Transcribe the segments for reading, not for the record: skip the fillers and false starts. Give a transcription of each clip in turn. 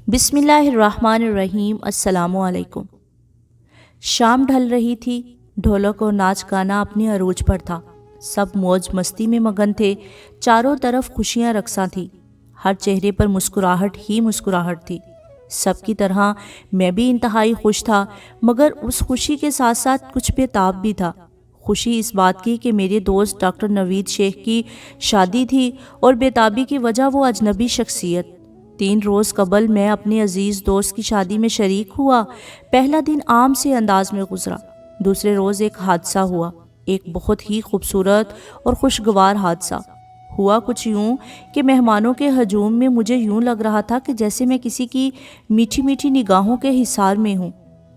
بسم اللہ الرحمن الرحیم۔ السلام علیکم۔ شام ڈھل رہی تھی، ڈھولک اور ناچ گانا اپنے عروج پر تھا، سب موج مستی میں مگن تھے، چاروں طرف خوشیاں رقصاں تھیں، ہر چہرے پر مسکراہٹ ہی مسکراہٹ تھی۔ سب کی طرح میں بھی انتہائی خوش تھا، مگر اس خوشی کے ساتھ ساتھ کچھ بے تاب بھی تھا۔ خوشی اس بات کی کہ میرے دوست ڈاکٹر نوید شیخ کی شادی تھی، اور بے تابی کی وجہ وہ اجنبی شخصیت۔ 3 روز قبل میں اپنے عزیز دوست کی شادی میں شریک ہوا۔ پہلا دن عام سے انداز میں گزرا۔ دوسرے روز ایک حادثہ ہوا، ایک بہت ہی خوبصورت اور خوشگوار حادثہ۔ ہوا کچھ یوں کہ مہمانوں کے ہجوم میں مجھے یوں لگ رہا تھا کہ جیسے میں کسی کی میٹھی میٹھی نگاہوں کے حصار میں ہوں۔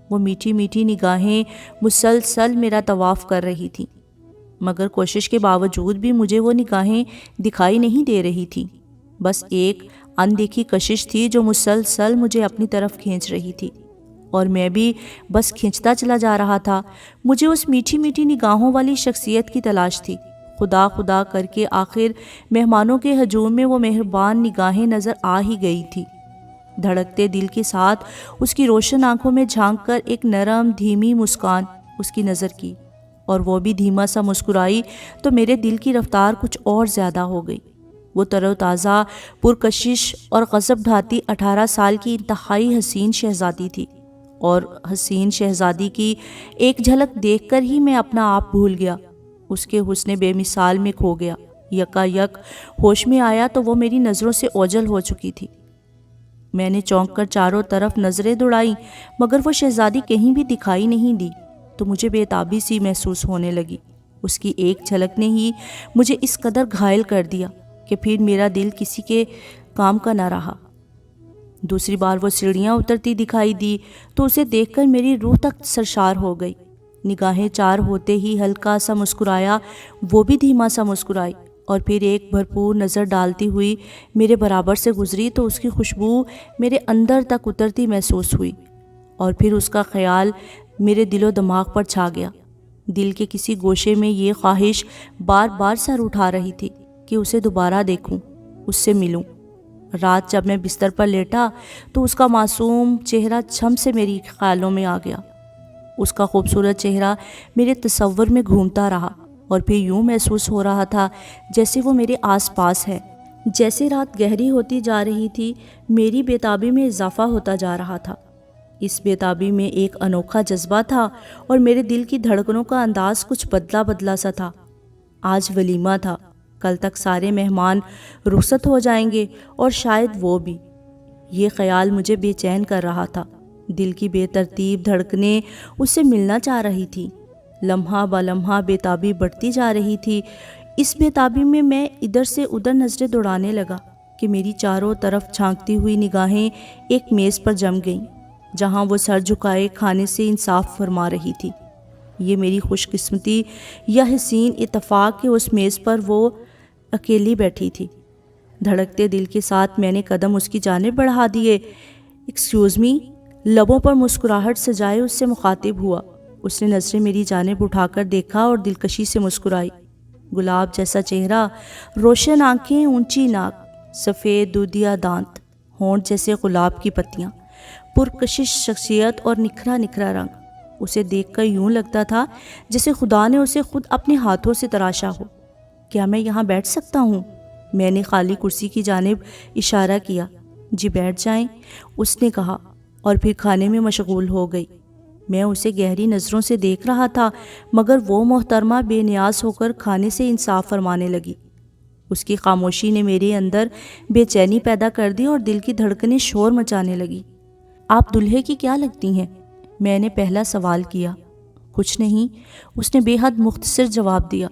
وہ میٹھی میٹھی نگاہیں مسلسل میرا طواف کر رہی تھیں، مگر کوشش کے باوجود بھی مجھے وہ نگاہیں دکھائی نہیں دے رہی تھیں۔ بس ایک اندیکھی کشش تھی جو مسلسل مجھے اپنی طرف کھینچ رہی تھی، اور میں بھی بس کھینچتا چلا جا رہا تھا۔ مجھے اس میٹھی میٹھی نگاہوں والی شخصیت کی تلاش تھی۔ خدا خدا کر کے آخر مہمانوں کے ہجوم میں وہ مہربان نگاہیں نظر آ ہی گئی تھی۔ دھڑکتے دل کے ساتھ اس کی روشن آنکھوں میں جھانک کر ایک نرم دھیمی مسکان اس کی نظر کی، اور وہ بھی دھیما سا مسکرائی تو میرے دل کی رفتار کچھ اور زیادہ ہو گئی۔ وہ تر و تازہ، پرکشش اور غضب ڈھاتی 18 سال کی انتہائی حسین شہزادی تھی، اور حسین شہزادی کی ایک جھلک دیکھ کر ہی میں اپنا آپ بھول گیا، اس کے حسن بے مثال میں کھو گیا۔ یکا یک ہوش میں آیا تو وہ میری نظروں سے اوجھل ہو چکی تھی۔ میں نے چونک کر چاروں طرف نظریں دوڑائیں، مگر وہ شہزادی کہیں بھی دکھائی نہیں دی، تو مجھے بے تابی سی محسوس ہونے لگی۔ اس کی ایک جھلک نے ہی مجھے اس قدر گھائل کر دیا کہ پھر میرا دل کسی کے کام کا نہ رہا۔ دوسری بار وہ سیڑھیاں اترتی دکھائی دی تو اسے دیکھ کر میری روح تک سرشار ہو گئی۔ نگاہیں چار ہوتے ہی ہلکا سا مسکرایا، وہ بھی دھیما سا مسکرائی، اور پھر ایک بھرپور نظر ڈالتی ہوئی میرے برابر سے گزری تو اس کی خوشبو میرے اندر تک اترتی محسوس ہوئی، اور پھر اس کا خیال میرے دل و دماغ پر چھا گیا۔ دل کے کسی گوشے میں یہ خواہش بار بار سر اٹھا رہی تھی کہ اسے دوبارہ دیکھوں، اس سے ملوں۔ رات جب میں بستر پر لیٹا تو اس کا معصوم چہرہ چھم سے میری خیالوں میں آ گیا۔ اس کا خوبصورت چہرہ میرے تصور میں گھومتا رہا، اور پھر یوں محسوس ہو رہا تھا جیسے وہ میرے آس پاس ہے۔ جیسے رات گہری ہوتی جا رہی تھی، میری بے تابی میں اضافہ ہوتا جا رہا تھا۔ اس بے تابی میں ایک انوکھا جذبہ تھا، اور میرے دل کی دھڑکنوں کا انداز کچھ بدلا بدلا سا تھا۔ آج ولیمہ تھا، کل تک سارے مہمان رخصت ہو جائیں گے، اور شاید وہ بھی۔ یہ خیال مجھے بے چین کر رہا تھا۔ دل کی بے ترتیب دھڑکنیں اس سے ملنا چاہ رہی تھی۔ لمحہ با لمحہ بے تابی بڑھتی جا رہی تھی۔ اس بے تابی میں میں ادھر سے ادھر نظریں دوڑانے لگا کہ میری چاروں طرف جھانکتی ہوئی نگاہیں ایک میز پر جم گئیں، جہاں وہ سر جھکائے کھانے سے انصاف فرما رہی تھی۔ یہ میری خوش قسمتی یا حسین اتفاق کہ اس میز پر وہ اکیلی بیٹھی تھی۔ دھڑکتے دل کے ساتھ میں نے قدم اس کی جانب بڑھا دیے۔ ایکسکیوز می، لبوں پر مسکراہٹ سجائے اس سے مخاطب ہوا۔ اس نے نظریں میری جانب اٹھا کر دیکھا اور دلکشی سے مسکرائی۔ گلاب جیسا چہرہ، روشن آنکھیں، اونچی ناک، سفید دودھیا دانت، ہونٹ جیسے گلاب کی پتیاں، پرکشش شخصیت اور نکھرا نکھرا رنگ۔ اسے دیکھ کر یوں لگتا تھا جیسے خدا نے اسے خود اپنے ہاتھوں سے تراشا ہو۔ کیا میں یہاں بیٹھ سکتا ہوں؟ میں نے خالی کرسی کی جانب اشارہ کیا۔ جی بیٹھ جائیں، اس نے کہا، اور پھر کھانے میں مشغول ہو گئی۔ میں اسے گہری نظروں سے دیکھ رہا تھا، مگر وہ محترمہ بے نیاز ہو کر کھانے سے انصاف فرمانے لگی۔ اس کی خاموشی نے میرے اندر بے چینی پیدا کر دی، اور دل کی دھڑکنیں شور مچانے لگی۔ آپ دلہے کی کیا لگتی ہیں؟ میں نے پہلا سوال کیا۔ کچھ نہیں، اس نے بے حد مختصر جواب دیا۔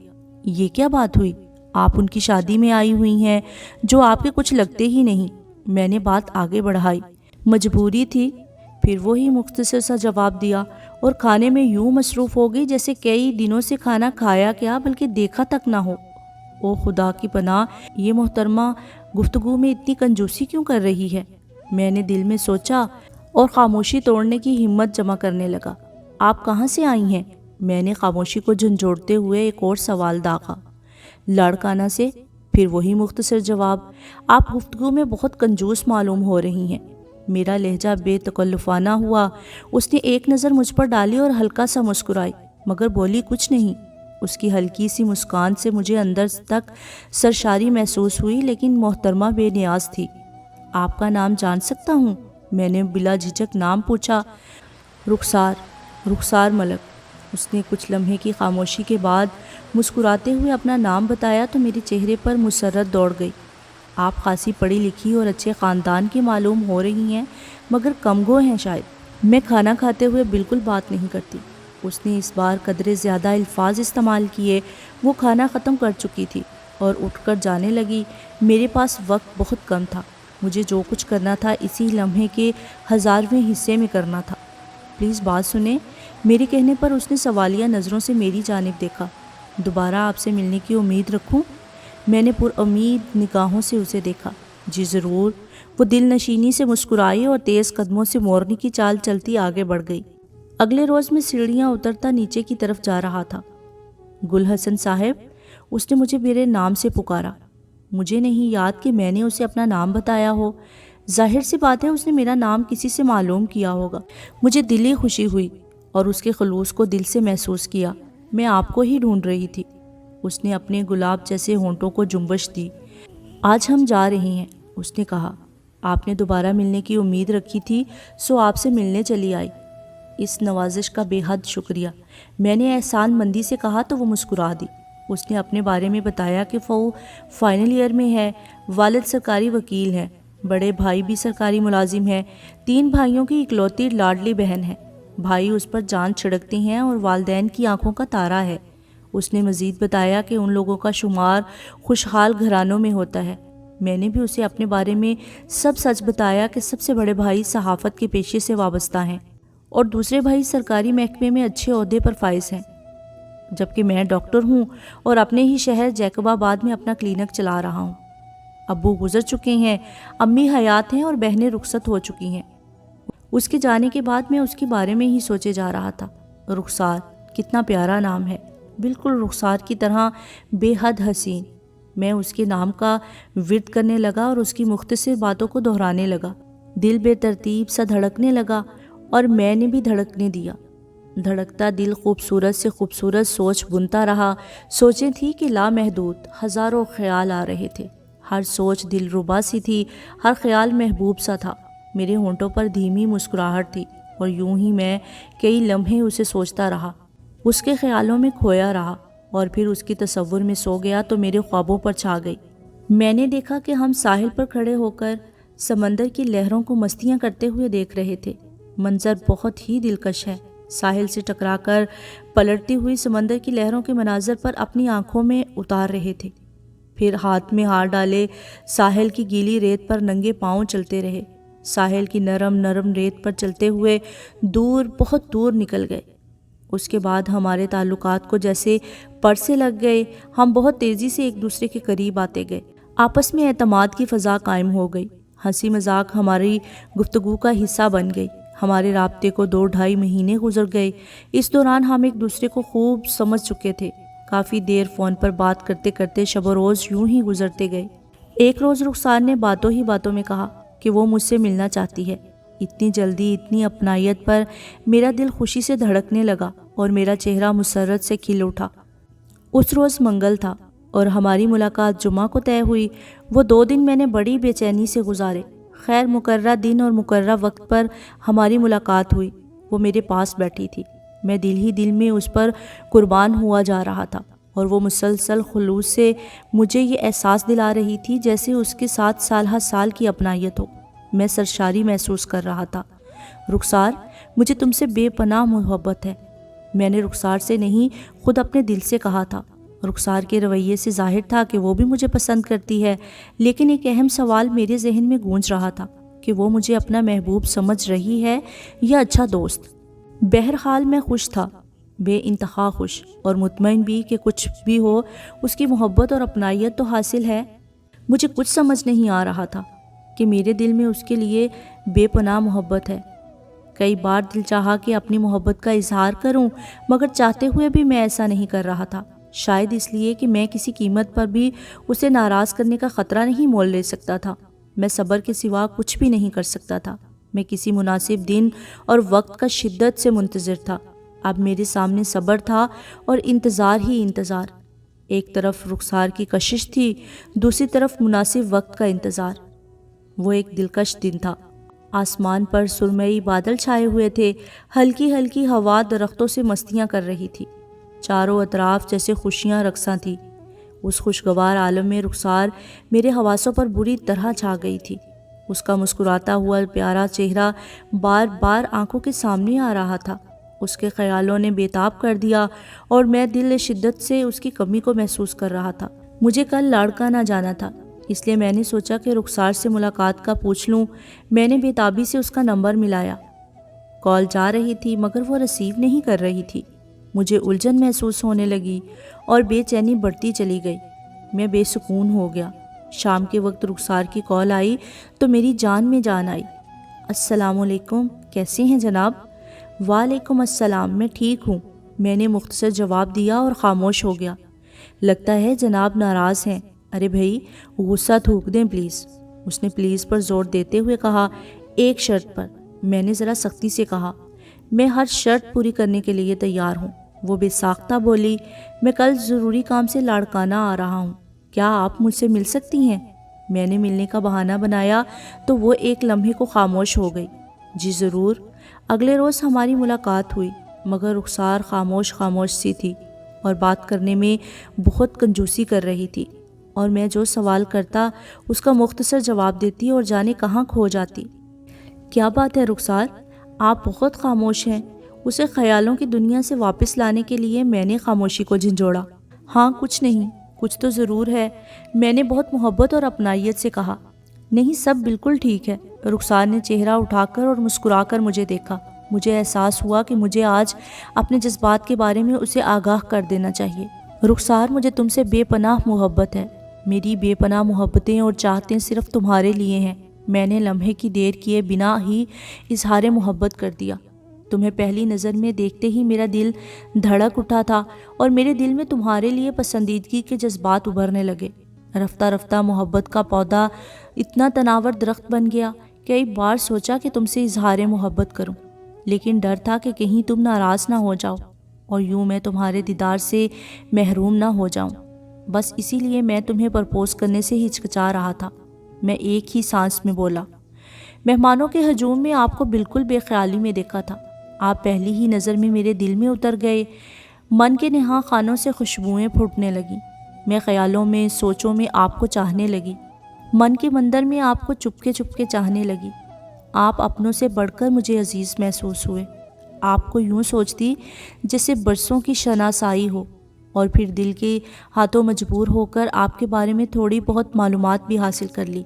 یہ کیا بات ہوئی؟ آپ ان کی شادی میں آئی ہوئی ہیں جو آپ کے کچھ لگتے ہی نہیں۔ میں نے بات آگے بڑھائی۔ مجبوری تھی، پھر وہی مختصر سا جواب دیا، اور کھانے میں یوں مصروف ہو گئی جیسے کئی دنوں سے کھانا کھایا کیا بلکہ دیکھا تک نہ ہو۔ او خدا کی پناہ، یہ محترمہ گفتگو میں اتنی کنجوسی کیوں کر رہی ہے؟ میں نے دل میں سوچا اور خاموشی توڑنے کی ہمت جمع کرنے لگا۔ آپ کہاں سے آئی ہیں؟ میں نے خاموشی کو جھنجھوڑتے ہوئے ایک اور سوال داغا۔ لاڑکانہ سے۔ پھر وہی مختصر جواب۔ آپ گفتگو میں بہت کنجوس معلوم ہو رہی ہیں۔ میرا لہجہ بے تکلفانہ ہوا۔ اس نے ایک نظر مجھ پر ڈالی اور ہلکا سا مسکرائی، مگر بولی کچھ نہیں۔ اس کی ہلکی سی مسکان سے مجھے اندر تک سرشاری محسوس ہوئی، لیکن محترمہ بے نیاز تھی۔ آپ کا نام جان سکتا ہوں؟ میں نے بلا جھجک نام پوچھا۔ رخسار ملک۔ اس نے کچھ لمحے کی خاموشی کے بعد مسکراتے ہوئے اپنا نام بتایا تو میرے چہرے پر مسرت دوڑ گئی۔ آپ خاصی پڑھی لکھی اور اچھے خاندان کی معلوم ہو رہی ہیں، مگر کم گو ہیں شاید۔ میں کھانا کھاتے ہوئے بالکل بات نہیں کرتی۔ اس نے اس بار قدرے زیادہ الفاظ استعمال کیے۔ وہ کھانا ختم کر چکی تھی اور اٹھ کر جانے لگی۔ میرے پاس وقت بہت کم تھا۔ مجھے جو کچھ کرنا تھا اسی لمحے کے 1000ویں حصے میں کرنا تھا۔ پلیز بات سنیں۔ میرے کہنے پر اس نے سوالیہ نظروں سے میری جانب دیکھا۔ دوبارہ آپ سے ملنے کی امید رکھوں؟ میں نے پر امید نگاہوں سے اسے دیکھا۔ جی ضرور۔ وہ دل نشینی سے مسکرائی اور تیز قدموں سے مورنی کی چال چلتی آگے بڑھ گئی۔ اگلے روز میں سیڑھیاں اترتا نیچے کی طرف جا رہا تھا۔ گل حسن صاحب، اس نے مجھے میرے نام سے پکارا۔ مجھے نہیں یاد کہ میں نے اسے اپنا نام بتایا ہو۔ ظاہر سی بات ہے اس نے میرا نام کسی سے معلوم کیا ہوگا۔ مجھے دلی خوشی ہوئی اور اس کے خلوص کو دل سے محسوس کیا۔ میں آپ کو ہی ڈھونڈ رہی تھی۔ اس نے اپنے گلاب جیسے ہونٹوں کو جنبش دی۔ آج ہم جا رہے ہیں، اس نے کہا۔ آپ نے دوبارہ ملنے کی امید رکھی تھی، سو آپ سے ملنے چلی آئی۔ اس نوازش کا بے حد شکریہ، میں نے احسان مندی سے کہا تو وہ مسکرا دی۔ اس نے اپنے بارے میں بتایا کہ وہ فائنل ایئر میں ہے، والد سرکاری وکیل ہیں، بڑے بھائی بھی سرکاری ملازم ہیں، 3 بھائیوں کی اکلوتی لاڈلی بہن ہے۔ بھائی اس پر جان چھڑکتے ہیں اور والدین کی آنکھوں کا تارا ہے۔ اس نے مزید بتایا کہ ان لوگوں کا شمار خوشحال گھرانوں میں ہوتا ہے۔ میں نے بھی اسے اپنے بارے میں سب سچ بتایا کہ سب سے بڑے بھائی صحافت کے پیشے سے وابستہ ہیں اور دوسرے بھائی سرکاری محکمے میں اچھے عہدے پر فائز ہیں، جبکہ میں ڈاکٹر ہوں اور اپنے ہی شہر جیکب آباد میں اپنا کلینک چلا رہا ہوں۔ ابو گزر چکے ہیں، امی حیات ہیں اور بہنیں رخصت ہو چکی ہیں۔ اس کے جانے کے بعد میں اس کے بارے میں ہی سوچے جا رہا تھا۔ رخسار، کتنا پیارا نام ہے، بالکل رخسار کی طرح بے حد حسین۔ میں اس کے نام کا ورد کرنے لگا اور اس کی مختصر باتوں کو دہرانے لگا۔ دل بے ترتیب سا دھڑکنے لگا اور میں نے بھی دھڑکنے دیا۔ دھڑکتا دل خوبصورت سے خوبصورت سوچ بنتا رہا۔ سوچیں تھی کہ لامحدود، ہزاروں خیال آ رہے تھے۔ ہر سوچ دل ربا سی تھی، ہر خیال محبوب سا تھا۔ میرے ہونٹوں پر دھیمی مسکراہٹ تھی اور یوں ہی میں کئی لمحے اسے سوچتا رہا، اس کے خیالوں میں کھویا رہا اور پھر اس کی تصور میں سو گیا تو میرے خوابوں پر چھا گئی۔ میں نے دیکھا کہ ہم ساحل پر کھڑے ہو کر سمندر کی لہروں کو مستیاں کرتے ہوئے دیکھ رہے تھے۔ منظر بہت ہی دلکش ہے۔ ساحل سے ٹکرا کر پلٹتی ہوئی سمندر کی لہروں کے مناظر پر اپنی آنکھوں میں اتار رہے تھے، پھر ہاتھ میں ہاتھ ڈالے ساحل کی گیلی ریت پر ننگے پاؤں چلتے رہے۔ ساحل کی نرم نرم ریت پر چلتے ہوئے دور، بہت دور نکل گئے۔ اس کے بعد ہمارے تعلقات کو جیسے پرسے لگ گئے۔ ہم بہت تیزی سے ایک دوسرے کے قریب آتے گئے۔ آپس میں اعتماد کی فضا قائم ہو گئی۔ ہنسی مذاق ہماری گفتگو کا حصہ بن گئی۔ ہمارے رابطے کو 2-2.5 مہینے گزر گئے۔ اس دوران ہم ایک دوسرے کو خوب سمجھ چکے تھے۔ کافی دیر فون پر بات کرتے کرتے شب و روز یوں ہی گزرتے گئے۔ ایک روز رخسار نے باتوں ہی باتوں میں کہا کہ وہ مجھ سے ملنا چاہتی ہے۔ اتنی جلدی، اتنی اپنائیت پر میرا دل خوشی سے دھڑکنے لگا اور میرا چہرہ مسرت سے کھل اٹھا۔ اس روز منگل تھا اور ہماری ملاقات جمعہ کو طے ہوئی۔ وہ 2 دن میں نے بڑی بے چینی سے گزارے۔ خیر مقررہ دن اور مقررہ وقت پر ہماری ملاقات ہوئی۔ وہ میرے پاس بیٹھی تھی۔ میں دل ہی دل میں اس پر قربان ہوا جا رہا تھا اور وہ مسلسل خلوص سے مجھے یہ احساس دلا رہی تھی جیسے اس کے ساتھ سال ہر سال کی اپنائیت ہو۔ میں سرشاری محسوس کر رہا تھا۔ رخسار، مجھے تم سے بے پناہ محبت ہے۔ میں نے رخسار سے نہیں، خود اپنے دل سے کہا تھا۔ رخسار کے رویے سے ظاہر تھا کہ وہ بھی مجھے پسند کرتی ہے، لیکن ایک اہم سوال میرے ذہن میں گونج رہا تھا کہ وہ مجھے اپنا محبوب سمجھ رہی ہے یا اچھا دوست۔ بہرحال میں خوش تھا، بے انتہا خوش اور مطمئن بھی کہ کچھ بھی ہو اس کی محبت اور اپنائیت تو حاصل ہے۔ مجھے کچھ سمجھ نہیں آ رہا تھا کہ میرے دل میں اس کے لیے بے پناہ محبت ہے۔ کئی بار دل چاہا کہ اپنی محبت کا اظہار کروں، مگر چاہتے ہوئے بھی میں ایسا نہیں کر رہا تھا، شاید اس لیے کہ میں کسی قیمت پر بھی اسے ناراض کرنے کا خطرہ نہیں مول لے سکتا تھا۔ میں صبر کے سوا کچھ بھی نہیں کر سکتا تھا۔ میں کسی مناسب دن اور وقت کا شدت سے منتظر تھا۔ اب میرے سامنے صبر تھا اور انتظار ہی انتظار۔ ایک طرف رخسار کی کشش تھی، دوسری طرف مناسب وقت کا انتظار۔ وہ ایک دلکش دن تھا۔ آسمان پر سرمئی بادل چھائے ہوئے تھے، ہلکی ہلکی ہوا درختوں سے مستیاں کر رہی تھی، چاروں اطراف جیسے خوشیاں رقصاں تھی۔ اس خوشگوار عالم میں رخسار میرے حواسوں پر بری طرح چھا گئی تھی۔ اس کا مسکراتا ہوا پیارا چہرہ بار بار آنکھوں کے سامنے آ رہا تھا۔ اس کے خیالوں نے بےتاب کر دیا اور میں دل شدت سے اس کی کمی کو محسوس کر رہا تھا۔ مجھے کل لاڑکانہ جانا تھا، اس لیے میں نے سوچا کہ رخسار سے ملاقات کا پوچھ لوں۔ میں نے بےتابی سے اس کا نمبر ملایا۔ کال جا رہی تھی مگر وہ ریسیو نہیں کر رہی تھی۔ مجھے الجھن محسوس ہونے لگی اور بے چینی بڑھتی چلی گئی۔ میں بے سکون ہو گیا۔ شام کے وقت رخسار کی کال آئی تو میری جان میں جان آئی۔ السلام علیکم، کیسے ہیں جناب؟ وعلیکم السلام، میں ٹھیک ہوں، میں نے مختصر جواب دیا اور خاموش ہو گیا۔ لگتا ہے جناب ناراض ہیں۔ ارے بھائی، غصہ تھوک دیں پلیز، اس نے پلیز پر زور دیتے ہوئے کہا۔ ایک شرط پر، میں نے ذرا سختی سے کہا۔ میں ہر شرط پوری کرنے کے لیے تیار ہوں، وہ بے ساختہ بولی۔ میں کل ضروری کام سے لاڑکانہ آ رہا ہوں، کیا آپ مجھ سے مل سکتی ہیں؟ میں نے ملنے کا بہانہ بنایا تو وہ ایک لمحے کو خاموش ہو گئی۔ جی ضرور۔ اگلے روز ہماری ملاقات ہوئی مگر رخسار خاموش سی تھی اور بات کرنے میں بہت کنجوسی کر رہی تھی، اور میں جو سوال کرتا اس کا مختصر جواب دیتی اور جانے کہاں کھو جاتی۔ کیا بات ہے رخسار، آپ بہت خاموش ہیں؟ اسے خیالوں کی دنیا سے واپس لانے کے لیے میں نے خاموشی کو جھنجھوڑا۔ ہاں کچھ نہیں، کچھ تو ضرور ہے، میں نے بہت محبت اور اپنائیت سے کہا۔ نہیں، سب بالکل ٹھیک ہے۔ رخسار نے چہرہ اٹھا کر اور مسکرا کر مجھے دیکھا۔ مجھے احساس ہوا کہ مجھے آج اپنے جذبات کے بارے میں اسے آگاہ کر دینا چاہیے۔ رخسار، مجھے تم سے بے پناہ محبت ہے۔ میری بے پناہ محبتیں اور چاہتیں صرف تمہارے لیے ہیں۔ میں نے لمحے کی دیر کیے بنا ہی اظہار محبت کر دیا۔ تمہیں پہلی نظر میں دیکھتے ہی میرا دل دھڑک اٹھا تھا اور میرے دل میں تمہارے لیے پسندیدگی کے جذبات ابھرنے لگے۔ رفتہ رفتہ محبت کا پودا اتنا تناور درخت بن گیا۔ کئی بار سوچا کہ تم سے اظہار محبت کروں، لیکن ڈر تھا کہ کہیں تم ناراض نہ ہو جاؤ اور یوں میں تمہارے دیدار سے محروم نہ ہو جاؤں۔ بس اسی لیے میں تمہیں پرپوز کرنے سے ہچکچا رہا تھا۔ میں ایک ہی سانس میں بولا۔ مہمانوں کے ہجوم میں آپ کو بالکل بے خیالی میں دیکھا تھا۔ آپ پہلی ہی نظر میں میرے دل میں اتر گئے۔ من کے نہاں خانوں سے خوشبوئیں پھوٹنے لگیں۔ میں خیالوں میں، سوچوں میں آپ کو چاہنے لگی۔ من کے مندر میں آپ کو چپکے چپکے چاہنے لگی۔ آپ اپنوں سے بڑھ کر مجھے عزیز محسوس ہوئے۔ آپ کو یوں سوچتی جیسے برسوں کی شناسائی ہو، اور پھر دل کے ہاتھوں مجبور ہو کر آپ کے بارے میں تھوڑی بہت معلومات بھی حاصل کر لی۔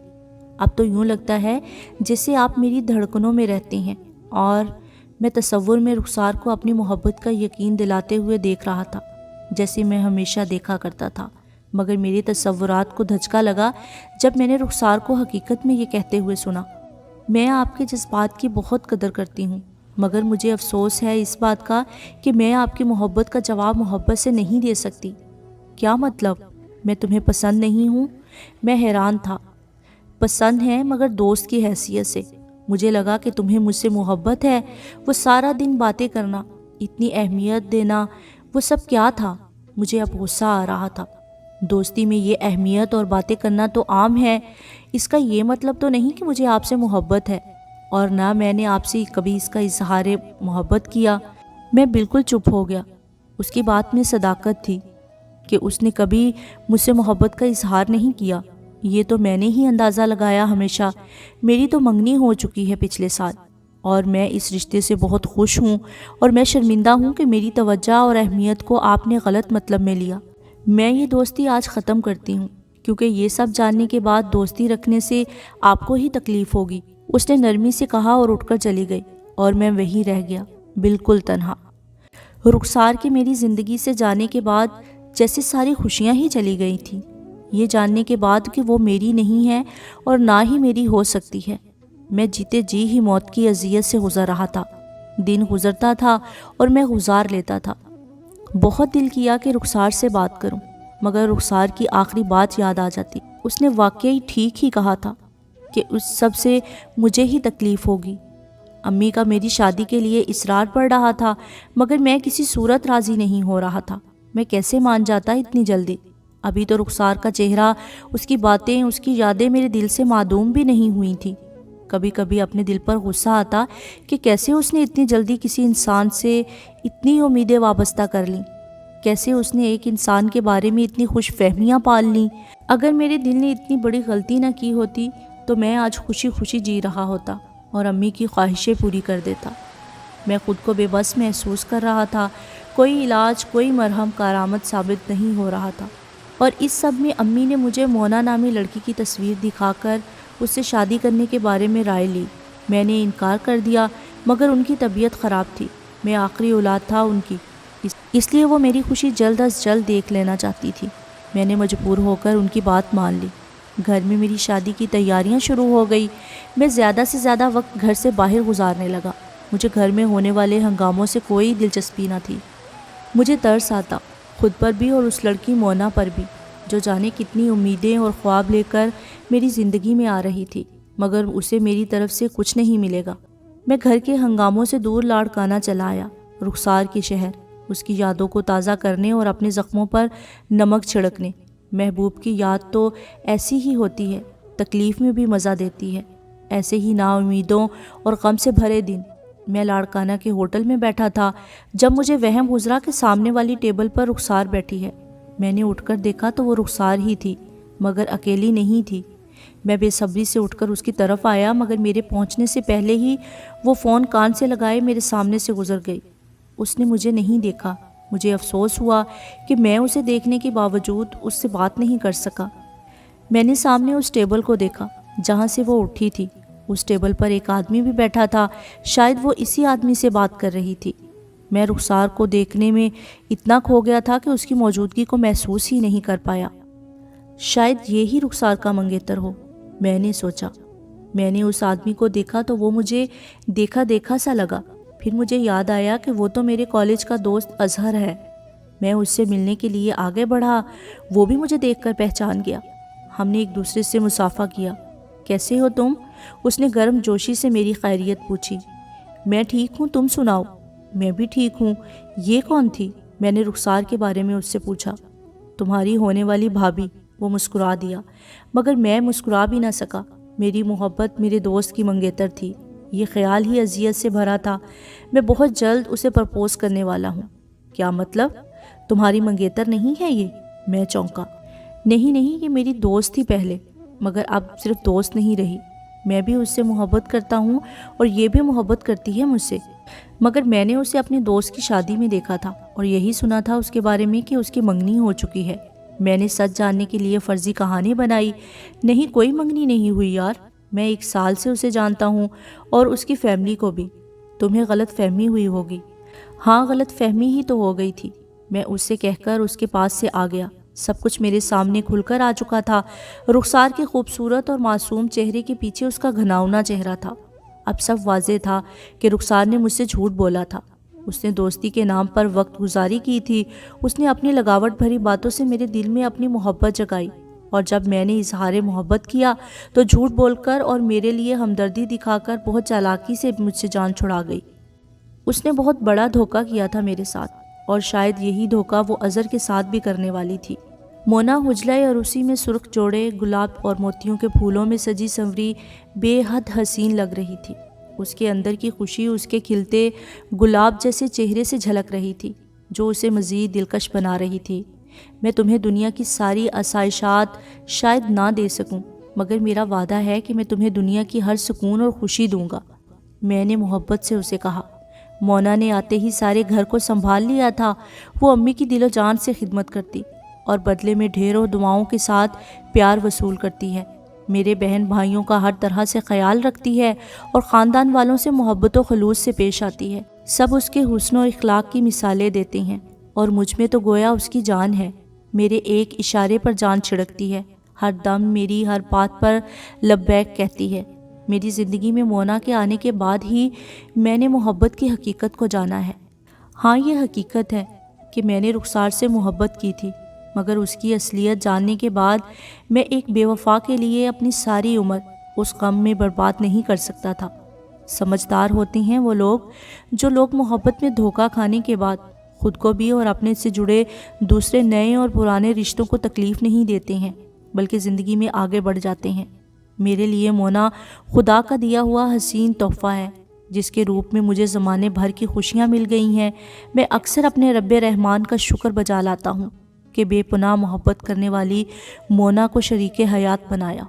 اب تو یوں لگتا ہے جیسے آپ میری دھڑکنوں میں رہتے ہیں، اور میں تصور میں رخسار کو اپنی محبت کا یقین دلاتے ہوئے دیکھ رہا تھا جیسے میں ہمیشہ دیکھا کرتا تھا۔ مگر میری تصورات کو دھچکا لگا جب میں نے رخسار کو حقیقت میں یہ کہتے ہوئے سنا۔ میں آپ کے جذبات کی بہت قدر کرتی ہوں، مگر مجھے افسوس ہے اس بات کا کہ میں آپ کی محبت کا جواب محبت سے نہیں دے سکتی۔ کیا مطلب؟ میں تمہیں پسند نہیں ہوں؟ میں حیران تھا۔ پسند ہے مگر دوست کی حیثیت سے۔ مجھے لگا کہ تمہیں مجھ سے محبت ہے۔ وہ سارا دن باتیں کرنا، اتنی اہمیت دینا، وہ سب کیا تھا؟ مجھے اب غصہ آ رہا تھا۔ دوستی میں یہ اہمیت اور باتیں کرنا تو عام ہے، اس کا یہ مطلب تو نہیں کہ مجھے آپ سے محبت ہے، اور نہ میں نے آپ سے کبھی اس کا اظہار محبت کیا۔ میں بالکل چپ ہو گیا۔ اس کی بات میں صداقت تھی کہ اس نے کبھی مجھ سے محبت کا اظہار نہیں کیا۔ یہ تو میں نے ہی اندازہ لگایا ہمیشہ۔ میری تو منگنی ہو چکی ہے پچھلے سال، اور میں اس رشتے سے بہت خوش ہوں، اور میں شرمندہ ہوں کہ میری توجہ اور اہمیت کو آپ نے غلط مطلب میں لیا۔ میں یہ دوستی آج ختم کرتی ہوں، کیونکہ یہ سب جاننے کے بعد دوستی رکھنے سے آپ کو ہی تکلیف ہوگی۔ اس نے نرمی سے کہا اور اٹھ کر چلی گئی، اور میں وہیں رہ گیا، بالکل تنہا۔ رخسار کے میری زندگی سے جانے کے بعد جیسے ساری خوشیاں ہی چلی گئی تھیں، یہ جاننے کے بعد کہ وہ میری نہیں ہے اور نہ ہی میری ہو سکتی ہے۔ میں جیتے جی ہی موت کی اذیت سے گزر رہا تھا۔ دن گزرتا تھا اور میں گزار لیتا تھا۔ بہت دل کیا کہ رخسار سے بات کروں، مگر رخسار کی آخری بات یاد آ جاتی۔ اس نے واقعی ٹھیک ہی کہا تھا کہ اس سب سے مجھے ہی تکلیف ہوگی۔ امی کا میری شادی کے لیے اصرار پڑ رہا تھا، مگر میں کسی صورت راضی نہیں ہو رہا تھا۔ میں کیسے مان جاتا اتنی جلدی؟ ابھی تو رخسار کا چہرہ، اس کی باتیں، اس کی یادیں میرے دل سے معدوم بھی نہیں ہوئی تھیں۔ کبھی کبھی اپنے دل پر غصہ آتا کہ کیسے اس نے اتنی جلدی کسی انسان سے اتنی امیدیں وابستہ کر لیں، کیسے اس نے ایک انسان کے بارے میں اتنی خوش فہمیاں پال لیں۔ اگر میرے دل نے اتنی بڑی غلطی نہ کی ہوتی تو میں آج خوشی خوشی جی رہا ہوتا اور امی کی خواہشیں پوری کر دیتا۔ میں خود کو بے بس محسوس کر رہا تھا، کوئی علاج، کوئی مرہم کارآمد ثابت نہیں ہو رہا تھا، اور اس سب میں امی نے مجھے مونا نامی لڑکی کی تصویر دکھا کر اس سے شادی کرنے کے بارے میں رائے لی۔ میں نے انکار کر دیا، مگر ان کی طبیعت خراب تھی، میں آخری اولاد تھا ان کی، اس لیے وہ میری خوشی جلد از جلد دیکھ لینا چاہتی تھی۔ میں نے مجبور ہو کر ان کی بات مان لی۔ گھر میں میری شادی کی تیاریاں شروع ہو گئی۔ میں زیادہ سے زیادہ وقت گھر سے باہر گزارنے لگا۔ مجھے گھر میں ہونے والے ہنگاموں سے کوئی دلچسپی نہ تھی۔ مجھے ترس آتا، خود پر بھی اور اس لڑکی مونا پر بھی، جو جانے کتنی امیدیں اور خواب لے کر میری زندگی میں آ رہی تھی، مگر اسے میری طرف سے کچھ نہیں ملے گا۔ میں گھر کے ہنگاموں سے دور لاڑکانہ چلا آیا، رخسار کے شہر، اس کی یادوں کو تازہ کرنے اور اپنے زخموں پر نمک چھڑکنے۔ محبوب کی یاد تو ایسی ہی ہوتی ہے، تکلیف میں بھی مزہ دیتی ہے۔ ایسے ہی نا امیدوں اور غم سے بھرے دن میں لاڑکانہ کے ہوٹل میں بیٹھا تھا جب مجھے وہم گزرا کہ سامنے والی ٹیبل پر رخسار بیٹھی ہے۔ میں نے اٹھ کر دیکھا تو وہ رخسار ہی تھی، مگر اکیلی نہیں تھی۔ میں بے صبری سے اٹھ کر اس کی طرف آیا، مگر میرے پہنچنے سے پہلے ہی وہ فون کان سے لگائے میرے سامنے سے گزر گئی۔ اس نے مجھے نہیں دیکھا۔ مجھے افسوس ہوا کہ میں اسے دیکھنے کے باوجود اس سے بات نہیں کر سکا۔ میں نے سامنے اس ٹیبل کو دیکھا جہاں سے وہ اٹھی تھی۔ اس ٹیبل پر ایک آدمی بھی بیٹھا تھا، شاید وہ اسی آدمی سے بات کر رہی تھی۔ میں رخسار کو دیکھنے میں اتنا کھو گیا تھا کہ اس کی موجودگی کو محسوس ہی نہیں کر پایا۔ شاید یہی رخسار کا منگیتر ہو، میں نے سوچا۔ میں نے اس آدمی کو دیکھا تو وہ مجھے دیکھا دیکھا سا لگا۔ پھر مجھے یاد آیا کہ وہ تو میرے کالج کا دوست اظہر ہے۔ میں اس سے ملنے کے لیے آگے بڑھا، وہ بھی مجھے دیکھ کر پہچان گیا۔ ہم نے ایک دوسرے سے مصافحہ کیا۔ کیسے ہو تم؟ اس نے گرم جوشی سے میری خیریت پوچھی۔ میں ٹھیک ہوں، تم سناؤ؟ میں بھی ٹھیک ہوں۔ یہ کون تھی؟ میں نے رخسار کے بارے میں اس سے پوچھا۔ تمہاری ہونے والی بھابھی، وہ مسکرا دیا، مگر میں مسکرا بھی نہ سکا۔ میری محبت میرے دوست کی منگیتر تھی، یہ خیال ہی اذیت سے بھرا تھا۔ میں بہت جلد اسے پرپوز کرنے والا ہوں۔ کیا مطلب؟ تمہاری منگیتر نہیں ہے یہ؟ میں چونکا۔ نہیں، یہ میری دوست تھی پہلے، مگر اب صرف دوست نہیں رہی۔ میں بھی اس سے محبت کرتا ہوں اور یہ بھی محبت کرتی ہے مجھ سے، مگر میں نے اسے اپنے دوست کی شادی میں دیکھا تھا اور یہی سنا تھا اس کے بارے میں کہ اس کی منگنی ہو چکی ہے۔ میں نے سچ جاننے کے لیے فرضی کہانی بنائی۔ نہیں، کوئی منگنی نہیں ہوئی یار، میں 1 سال سے اسے جانتا ہوں اور اس کی فیملی کو بھی۔ تمہیں غلط فہمی ہوئی ہوگی۔ ہاں، غلط فہمی ہی تو ہو گئی تھی۔ میں اس سے کہہ کر اس کے پاس سے آ گیا۔ سب کچھ میرے سامنے کھل کر آ چکا تھا۔ رخسار کے خوبصورت اور معصوم چہرے کے پیچھے اس کا گھناؤنا چہرہ تھا۔ اب سب واضح تھا کہ رخسار نے مجھ سے جھوٹ بولا تھا۔ اس نے دوستی کے نام پر وقت گزاری کی تھی۔ اس نے اپنی لگاوٹ بھری باتوں سے میرے دل میں اپنی محبت جگائی، اور جب میں نے اظہار محبت کیا تو جھوٹ بول کر اور میرے لیے ہمدردی دکھا کر بہت چالاکی سے مجھ سے جان چھڑا گئی۔ اس نے بہت بڑا دھوکہ کیا تھا میرے ساتھ، اور شاید یہی دھوکہ وہ اظہر کے ساتھ بھی کرنے والی تھی۔ مونا حجلہ عروسی میں سرخ جوڑے، گلاب اور موتیوں کے پھولوں میں سجی سنوری بے حد حسین لگ رہی تھی۔ اس کے اندر کی خوشی اس کے کھلتے گلاب جیسے چہرے سے جھلک رہی تھی، جو اسے مزید دلکش بنا رہی تھی۔ میں تمہیں دنیا کی ساری آسائشات شاید نہ دے سکوں، مگر میرا وعدہ ہے کہ میں تمہیں دنیا کی ہر سکون اور خوشی دوں گا، میں نے محبت سے اسے کہا۔ مونا نے آتے ہی سارے گھر کو سنبھال لیا تھا۔ وہ امی کی دل و جان سے خدمت کرتی اور بدلے میں ڈھیروں دعاؤں کے ساتھ پیار وصول کرتی ہے۔ میرے بہن بھائیوں کا ہر طرح سے خیال رکھتی ہے اور خاندان والوں سے محبت و خلوص سے پیش آتی ہے۔ سب اس کے حسن و اخلاق کی مثالیں دیتے ہیں، اور مجھ میں تو گویا اس کی جان ہے۔ میرے ایک اشارے پر جان چھڑکتی ہے، ہر دم میری ہر بات پر لبیک کہتی ہے۔ میری زندگی میں مونا کے آنے کے بعد ہی میں نے محبت کی حقیقت کو جانا ہے۔ ہاں، یہ حقیقت ہے کہ میں نے رخسار سے محبت کی تھی، مگر اس کی اصلیت جاننے کے بعد میں ایک بے وفا کے لیے اپنی ساری عمر اس غم میں برباد نہیں کر سکتا تھا۔ سمجھدار ہوتے ہیں وہ لوگ محبت میں دھوکہ کھانے کے بعد خود کو بھی اور اپنے سے جڑے دوسرے نئے اور پرانے رشتوں کو تکلیف نہیں دیتے ہیں بلکہ زندگی میں آگے بڑھ جاتے ہیں۔ میرے لیے مونا خدا کا دیا ہوا حسین تحفہ ہے جس کے روپ میں مجھے زمانے بھر کی خوشیاں مل گئی ہیں۔ میں اکثر اپنے رب رحمان کا شکر بجا لاتا ہوں کہ بے پناہ محبت کرنے والی مونا کو شریک حیات بنایا۔